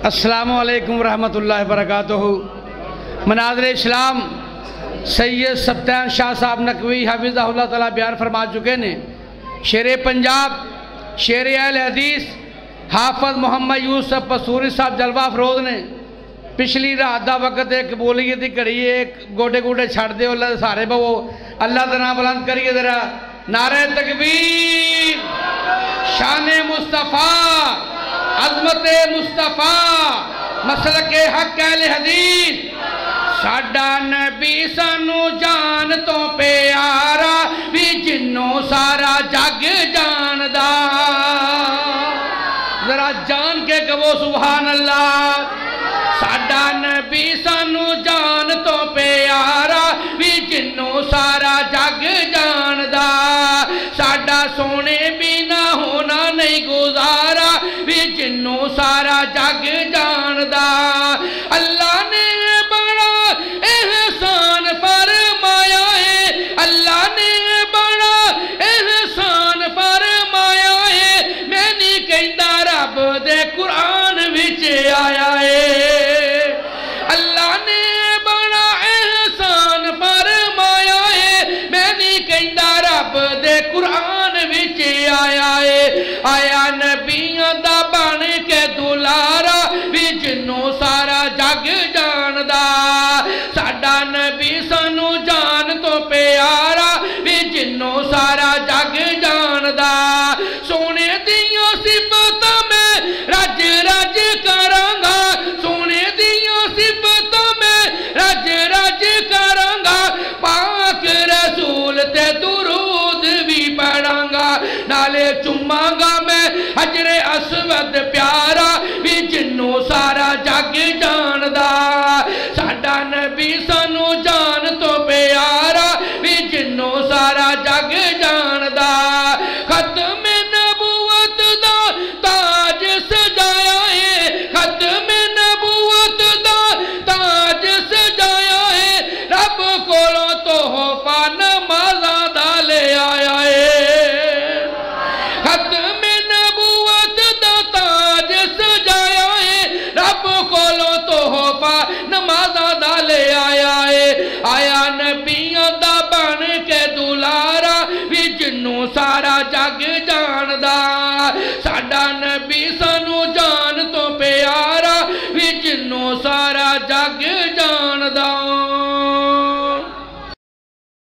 السلام علیکم ورحمۃ اللہ وبرکاتہ۔ مناظر اسلام سید سبطین شاہ صاحب نقوی حفظہ اللہ تعالیٰ بیان فرما چکے نے۔ شیر پنجاب، شیر اہل حدیث حافظ محمد یوسف پسوری صاحب جلوہ افروز نے پچھلی رات دا وقت ایک بولیے دی کڑی ایک گوڑے گوڑے چھڑ دے اللہ سارے بہو اللہ دا نام بلند کریے ذرا نعرہ تکبیر، شان مصطفیٰ، عظمت مصطفیٰ، مسلک حق اہل حدیث۔ ساڈا نبی سانو جان تو پیارا بھی جنوں سارا جگ جاندا، ذرا جان کے کہو سبحان اللہ۔ ساڈا نبی سانو جان تو پیارا بھی جنوں سارا جگ جاندا، ساڈا سونے بینا ہونا نہیں گزارا بھی جنوں سارا جگ جاندا۔ اللہ نے بڑا احسان فرمایا ہے، اللہ نے بڑا احسان فرمایا ہے، میں نہیں کہندا رب دے قرآن وچ آیا ہے۔ اللہ نے بڑا احسان فرمایا ہے، میں نہیں کہندا رب دے قرآن وچ آیا ہے۔ آیا نبیاں دا بن کے دلارا بھی جنوں سارا جگ جاندا، ساڈا نبی سانو جان تو پیارا بھی جنوں سارا جگ جاندا۔ سونے دیاں صفتاں میں رج رج کرانگا، سونے دیاں صفتاں میں رج رج کرانگا، پاک رسول تے درود بھی پڑھانگا، نالے چمانگا میں حجر اسود پیارا بھی جنوں سارا جگ جاندا۔ ساڈا نبی سانو جان تو پیارا بھی جنوں سارا جگ جاندا۔ ختم نبوت دا تاج سجایا ہے، ختم نبوت دا تاج سجایا ہے، رب کولوں تحفہ نمازاں دا لے آیا ہے۔ ختم نبوت دا تاج سجایا ہے، رب کولوں تحفہ نمازاں دا لے آیا ہے۔ آیا نبیاں دا بن کے دلارا بھی جنوں سارا جگ جاندا۔